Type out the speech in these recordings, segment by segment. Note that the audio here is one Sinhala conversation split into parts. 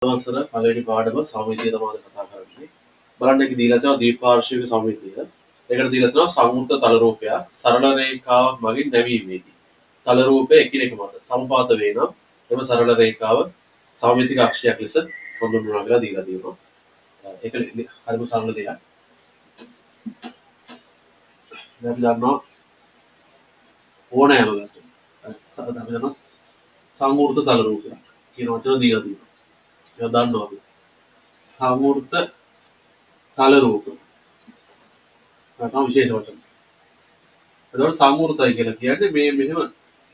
අවසර පළවෙනි පාඩම සමමිතිය තමයි කතා කරන්නේ. බලන්න ඒක දීලා තියෙනවා දීපාර්ශ්වික සමමිතිය. ඒකට දීලා තියෙනවා සංවෘත තල රූපයක් සරල රේඛාවක් මගින් නැවීමේදී. තල රූපය එකිනෙක මත සමපාත වේ නම් එම සරල රේඛාව සමමිතික අක්ෂයක් ලෙස හඳුන්වනවා කියලා දීලා තියෙනවා. ඒක හරිම සරල දෙයක්. දැන් අපි දන්නවා ඕනෑම ගන්න. අපි දන්නවා සංවෘත තල රූපයක් කියන වචන දීලා තියෙනවා. ඒක දන්නවා අපි. සංවෘත තල රූප. නැත්නම් විශේෂ වචන. එතකොට සංවෘතයි කියලා කියන්නේ මේ මෙහෙම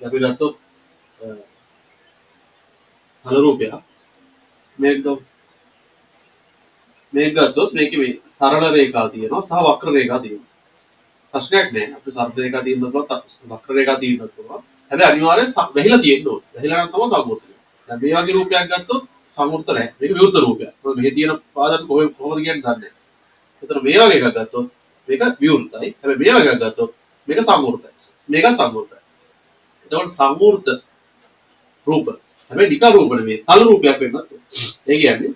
අපි ගත්තොත් තල රූපයක් මේක ගත්තොත් මේකේ මේ සරල රේඛා තියෙනවා සහ වක්‍ර රේඛා තියෙනවා. ප්‍රශ්නයක් නෑ. අපිට සරල රේඛා තියෙන්නත් පුළුවන් වක්‍ර රේඛා තියෙන්නත් පුළුවන්. හැබැයි අනිවාර්යෙන් වැහිලා තියෙන්න ඕනේ. වැහිලා නම් තමයි සංවෘත වෙන්නේ. දැන් මේ වගේ රූපයක් ගත්තොත් සංවෘත නැහැ. මේක විවෘත රූපයක්. මොකද මෙහි තියෙන පාදක කොහොමද කියන්නේ දන්නේ නැහැ. ඒතර මේ වගේ එකක් ගත්තොත් මේක විවෘතයි. හැබැයි මේ වගේ එකක් ගත්තොත් මේක සංවෘතයි. මේක සංවෘතයි. එතකොට සංවෘත රූප. හැබැයි නිකා රූප නෙමෙයි. තල රූපයක් වෙන්නත්. ඒ කියන්නේ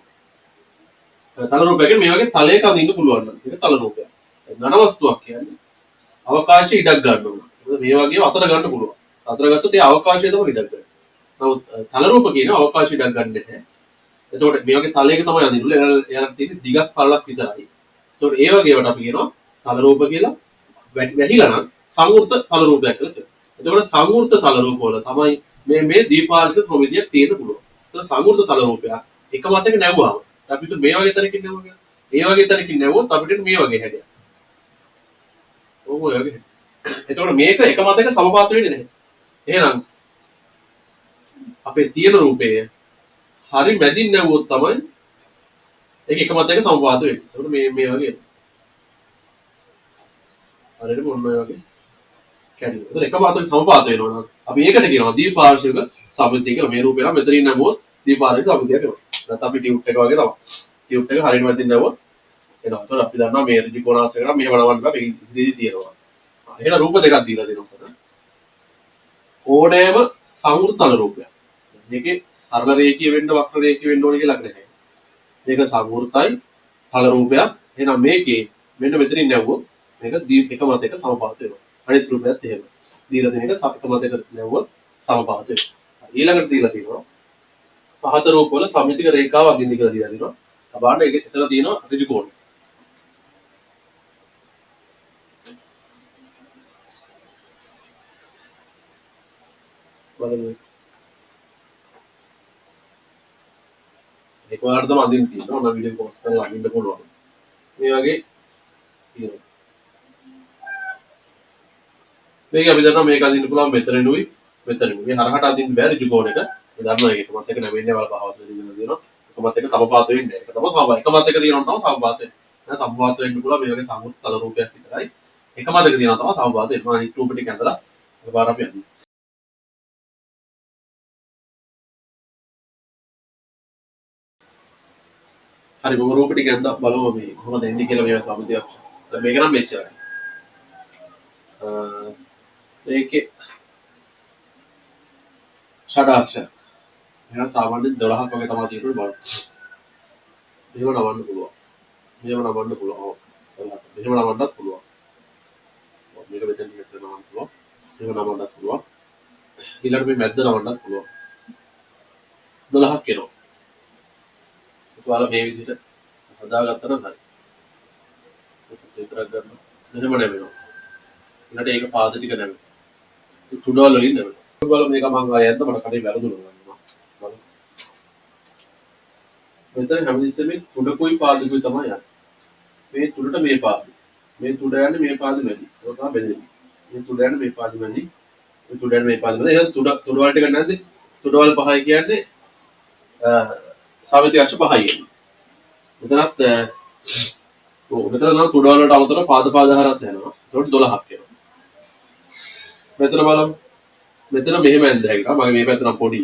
තල රූපයකින් මේ වගේ තලයක අඳින්න පුළුවන් නම් ඒක තල රූපයක්. ඝන වස්තුවක් කියන්නේ අවකාශයේ ඉඩක් ගන්න ඕන. මොකද මේ වගේ අතර ගන්න පුළුවන්. අතර ගත්තොත් ඒ අවකාශයේ තමයි ඉඩක් ගන්න. නමුත් තල රූප කියන අවකාශය ඉඩක් ගන්න නැහැ. එතකොට මේ වගේ තලයක තමයි අඳින්නේ. එයාලට තියෙන්නේ දිගක් පළලක් විතරයි. එතකොට ඒ වගේ ඒවාට අපි කියනවා තල රූප කියලා. වැහිලා නම් සංවෘත තල රූපයක් කියලා කියනවා. එතකොට සංවෘත තල රූප වල තමයි මේ දීපාර්ශ්ව සමමිතියක් තියෙන්න පුළුවන්. එතකොට සංවෘත තල රූපයක් එක මතක නැවුවාම අපිට මේ වගේ තැනකින් නැවුවා කියලා. ඒ වගේ තැනකින් නැවුවොත් අපිට මේ වගේ හැඩයක්. ඔව් ඔය වගේ. එතකොට මේක එක මතක සමපාත වෙන්නේ නැහැ. එහෙනම් අපේ තියෙන රූපය හරි මැදින් නැවුවොත් තමයි ඒක එක මතක සමපාත වෙන්නේ. එතකොට මේ වගේ හරියට මොන වගේ කැඩෙනවා. එතකොට එක මතක සමපාත වෙනවා නම් අපි ඒකට කියනවා දීපාර්ශ්වික සමමිතිය කියලා. මේ රූපේ නම් මෙතනින් නැවුවොත් දීපාර්ශ්වික සමමිතියක් වෙනවා. නැත්නම් අපි ටියුබ් එක වගේ තමයි. ටියුබ් එක හරියට මැදින් නැවුවොත් එනවා. එතකොට අපි දන්නවා මේ ඍජු කෝණාසයකට මෙහෙම නවන්න බෑ. ඉදිරියේ තියෙනවා. එහෙනම් රූප දෙකක් දීලා දෙනවා. ඕනෑම සංවෘත තල රූපයක්. මේකේ සරල රේඛීය වෙන්න වක්‍ර රේඛීය වෙන්න ඕනේ කියලා නැහැ. මේක සංවෘතයි තල රූපයක්. එහෙනම් මේකේ මෙන්න මෙතනින් නැවුවොත් මේක එක මතයක සමපාත වෙනවා. අනිත් රූපයත් එහෙම. දීලා දෙන එක එක මතයක නැවුවොත් සමපාත වෙනවා. ඊළඟට දීලා තියෙනවා පහත රූප වල සමමිතික රේඛාව අඳින්න කියලා දීලා තියෙනවා. බලන්න ඒක එතන තියෙනවා ඍජු කෝණය. බලන්න ඒක වලට තමයි අඳින්න තියෙනවා. ඔන්න වීඩියෝ පෝස්ට් කරලා අඳින්න පුළුවන්. මේ වගේ තියෙනවා. මේක අපි දන්නවා මේක අඳින්න පුළුවන් මෙතනනුයි මෙතනනුයි. මේ හරහට අඳින්න බෑ ඍජු කෝණයක. ඒ දන්නවා ඒක මත් එක නැවෙන්නේ වල පහවස් වෙන්න දෙනවා. එකමත් එක සමපාත වෙන්නේ. ඒක තමයි සමපාත. එකමත් එක තියෙනවා තමයි සමපාත වෙන්නේ. දැන් සමපාත වෙන්න පුළුවන් මේ වගේ සංවෘත තල රූපයක් විතරයි. එකමත් එක තියෙනවා තමයි සමපාත වෙන්නේ. අනිත් රූප ටික ඇඳලා එකපාර අපි අඳින්න. හරි මම රූප ටික ඇඳලා බලමු මේ කොහොමද එන්නේ කියලා මේ සමමිතියක්. දැන් මේක නම් මෙච්චරයි. ඒකේ ෂඩාංශයක්. එහෙනම් සාමාන්‍යයෙන් 12ක් වගේ තමයි තියෙන්නේ බලන්න. මෙහෙම නවන්න පුළුවන්. මෙහෙම නවන්න පුළුවන්. මෙහෙම නවන්නත් පුළුවන්. මේක මෙතන ටිකට නවන්න පුළුවන්. මෙහෙම නවන්නත් පුළුවන්. ඊළඟට මේ මැද්ද නවන්නත් පුළුවන්. 12ක් එනවා. ඔයාලා මේ විදිහට හදාගත්තා නම් හරි. විතරක් ගන්න. මෙහෙම නැවෙනවා. ඊළඟට ඒක පාද ටික නැවෙනවා. තුඩවල වලින් නැවෙනවා. ඔයාලා මේක මම ආයෙත් මට කඩේ වැරදුනා. මෙතන හැමතිස්සෙම තුඩකුයි පාදකුයි තමයි යන්නේ. මේ තුඩට මේ පාද. මේ තුඩ යන්නේ මේ පාද මැදි. ඒක තමයි බෙදෙන්නේ. මේ තුඩ යන්නේ මේ පාද මැදි. මේ තුඩ යන්නේ මේ පාද මැදි. එහෙනම් තුඩ වල ටික නැද්ද? තුඩ වල පහයි කියන්නේ සමමිතික අක්ෂ පහයි එන්නේ. මෙතනත් මෙතන නම් තුඩ වලට අමතරව පාද හරත් යනවා. ඒකට 12ක් එනවා. මෙතන බලමු. මෙතන මෙහෙම ඇඳ හැකියි. මගේ මේ පැත්ත නම් පොඩි.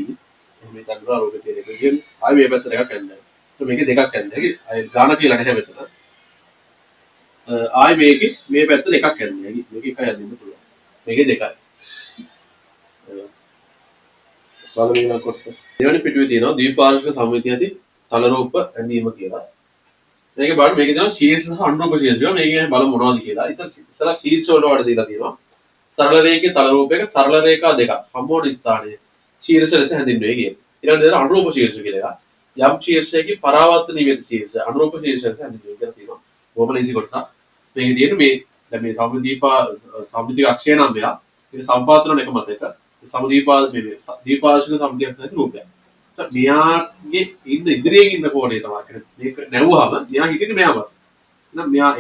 මේ දඬුරා රෝගේ තියෙන එක කියන්නේ ආයි මේ පැත්තට එකක් ඇඳලා. මේකේ දෙකක් ඇඳ හැකියි. ආයි ගාන කියලා නැහැ මෙතන. ආයි මේකේ මේ පැත්තට එකක් ඇඳ හැකියි. මේක එකයි ඇඳින්න පුළුවන්. මේකේ දෙකයි. බලමු ඊළඟ කොටස. දෙවෙනි පිටුවේ තියෙනවා ද්විපාර්ශ්වික සමමිතිය ඇති තල රූප ඇඳීම කියලා. මේක බලන්න මේකේ තියෙනවා ශීර්ෂ සහ අනුරූප ශීර්ෂ කියලා. මේකේ බලමු මොනවද කියලා. ඉස්සලා ශීර්ෂ වලට වඩ දීලා තියෙනවා. සරල රේඛයේ තල රූපයක සරල රේඛා දෙකක් හම්බවන ස්ථානයේ ශීර්ෂ ලෙස හැඳින්වෙයි කියන්නේ. ඊළඟට දෙනවා අනුරූප ශීර්ෂ කියලා එකක්. යම් ශීර්ෂයකින් පරාවර්ත නිවේද ශීර්ෂ අනුරූප ශීර්ෂ ලෙස හැඳින්වෙයි කියලා තියෙනවා. බොහොම ලේසි කොටසක්. මේකේ තියෙන මේ දැන් මේ සම්මුතික අක්ෂය නම් මෙයා ඒක සම්පාතන එක මත එක සමුදීපාද මේ දීපාර්ශික සම්මුතික අක්ෂය රූපයක්. මෙයාගේ ඉන්න ඉදිරියෙන් ඉන්න කෝණය තමයි. මේක නැවුවාම මෙයා හිටින්නේ මෙයාම. එහෙනම් මෙයා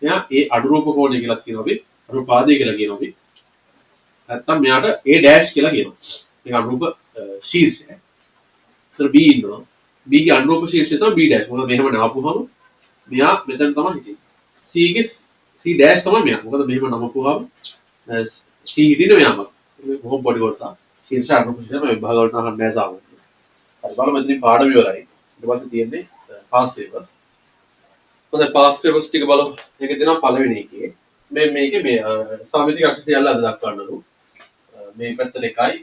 මෙයා ඒ අනුරූප කෝණය කියලා කියනවා අපි. අනුපාදය කියලා කියනවා අපි. නැත්තම් මෙයාට A ඩෑෂ් කියලා කියනවා. මේක අනුරූප ශීර්ෂය. ඒතර B ඉන්නවා. B ගේ අනුරූප ශීර්ෂය තමයි B ඩෑෂ්. මොකද මෙහෙම නාපුවම මෙයා මෙතන තමයි හිටින්නේ. C ගේ C ඩෑෂ් තමයි මෙයා. මොකද මෙහෙම නමපුවාම C හිටින්නේ මෙයාම. මේක බොහොම පොඩි කොටසක්. ශීර්ෂ අනුරූප ශීර්ෂය මේ විභාග වලට අහන්න නැහැ සාමාන්‍යයෙන්. හරි බලමු මෙතනින් පාඩම ඉවරයි. ඊට පස්සේ තියෙන්නේ past papers. හොඳයි past papers ටික බලමු. මේකේ දෙනවා පළවෙනි එකේ. මේකේ මේ සාමිතික අක්ෂර සියල්ල අද දක්වන්නලු. මේ පැත්තට එකයි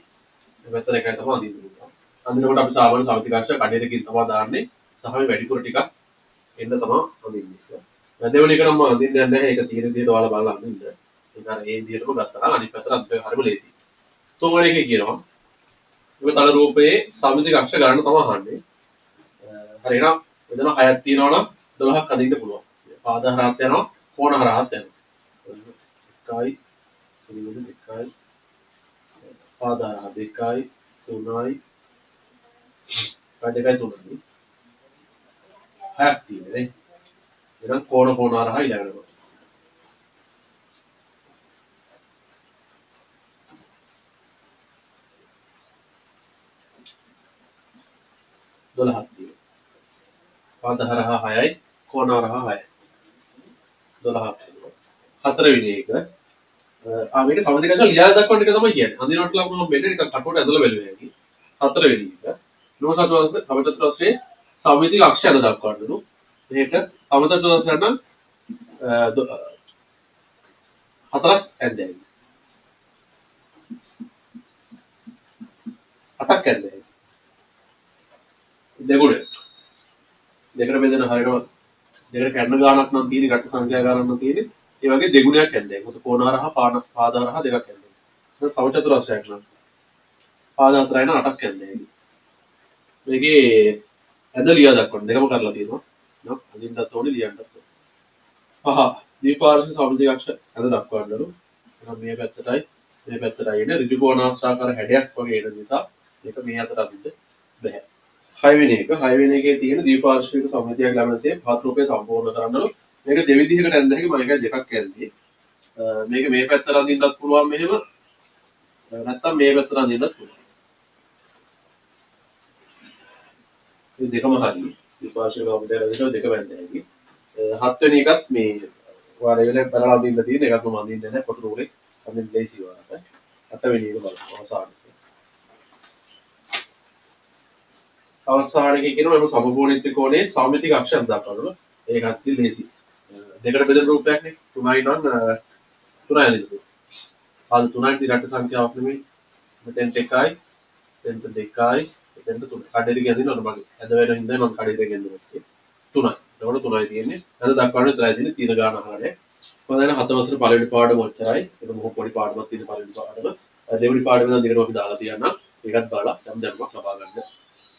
මේ පැත්තට එකයි තමයි අඳින්න පුළුවන්. අඳිනකොට අපි සාමාන්‍ය සාමිතික අක්ෂර කඩේටකින් තමයි දාන්නේ. සහ මේ වැඩිපුර ටිකක් එන්න තමයි අඳින්නේ. දෙවෙනි එක නම් මම අඳින්න යන්නේ නැහැ. ඒක තියෙන විදිහට ඔයාලා බලලා අඳින්න. ඒක අර ඒ විදිහටම ගත්තා නම් අනිත් පැත්තට අඳින්න හරිම ලේසියි. තුන්වෙනි එකේ කියනවා මේ තල රූපයේ සාමිතික අක්ෂර ගණන තමයි අහන්නේ. හරි එහෙනම් මෙතන 6ක් තියෙනවා නම් 12ක් අඳින්න පුළුවන්. පාද හරහත් යනවා, කෝණ හරහත් යනවා. 1යි, 2යි, පාද හරහ 2යි, 3යි, 2යි, 3යි. 6ක් තියෙනවා නේ. එහෙනම් කෝණ හරහා ඊළඟට. දොළහක් තියෙනවා. පාද හරහා 6යි, කෝණ හරහා 6යි. 12ක් තියෙනවා. හතරවෙනි එක මේක සමතික අක්ෂර ලියා දක්වන්න එක තමයි කියන්නේ. අඳිනවට ලකුණු හම්බෙන්නේ නිකන් කටුවට ඇදලා බැලුවා හැකි. හතරවෙනි එක සමතත්ව වශයෙන් සමතික අක්ෂර දක්වන්නලු. මේක සමතත්ව වශයෙන් නම් හතරක් ඇද්දයි. 8ක් ඇද්දයි. දෙගුණ. දෙකට බෙදෙන හරියටම දෙකට කැඩන ගානක් නම් තියෙන්නේ ගැට සංඛ්‍යා ගානක් නම් තියෙන්නේ. ඒ වගේ දෙගුණයක් ඇද්දයි. මොකද කෝණ හරහා පාද හරහා දෙකක් ඇද්දයි. දැන් සමචතුරස්‍රයක් නම් පාද හතරයි නම් 8ක් ඇද්දයි. මේකේ ඇද ලියා දක්වන්න දෙකම කරලා තියෙනවා. නෝ අදින්නත් ඕනේ ලියන්නත් ඕනේ. පහ දීපාර්ශ්ව සමතික අක්ෂර ඇද දක්වන්නලු. එහෙනම් මේ පැත්තටයි එන්නේ ඍජු කෝණාශ්‍රාකාර හැඩයක් වගේ එන නිසා මේක මේ අතට අදින්න බෑ. 6වෙනි එකේ තියෙන දීපාර්ශ්වික සමතියක් ලැබෙනසේ පහත් රූපේ සම්පූර්ණ කරන්නලු. මේක දෙවිධයකට ඇඳ හැකි මම එකයි දෙකක් ඇඳේ. මේක මේ පැත්තට අඳින්නත් පුළුවන් මෙහෙම. නැත්තම් මේ පැත්තට අඳින්නත් පුළුවන්. මේ දෙකම හරියි. දීපාර්ශ්වික සමතියක් දෙක වැඳ හැකි. 7 වෙනි එකත් මේ ඔයාලා ඉවලෙන් බලලා අඳින්න තියෙන එකක් මම අඳින්නේ නැහැ කොටු රූලේ. අඳින්න ලේසි ඔයාලට. 8 වෙනි එක බලන්න අවසානයේ. අවසානයේ කියනවා මේ සමකෝණීය ත්‍රිකෝණයේ සමමිතික අක්ෂර දක්වනවා. ඒකත් ලේසි. දෙකට බෙදෙන රූපයක් නේ. 3යි නම් 3යි අඳින්න. ආද 3යි දිගට සංඛ්‍යාවක් නෙමෙයි. මෙතෙන්ට 1යි, මෙතෙන්ට 2යි, මෙතෙන්ට 3යි. කඩේට ගියදින්න ඕන මගේ. ඇද වෙන හින්දා මම කඩේට ගෙන්නුවා. 3යි. එතකොට 3යි තියෙන්නේ. අද දක්වන්නේ 3යි තියෙන්නේ තීන ගාන අහන්නේ. මම දැන් 7 වසර පළවෙනි පාඩම ඔච්චරයි. ඒක මොකක් පොඩි පාඩමක් තියෙන පළවෙනි පාඩම. දෙවෙනි පාඩම නම් දිගටම අපි දාලා තියන්නම්. ඒකත් බලලා යම් දැනුමක් ලබා ගන්න.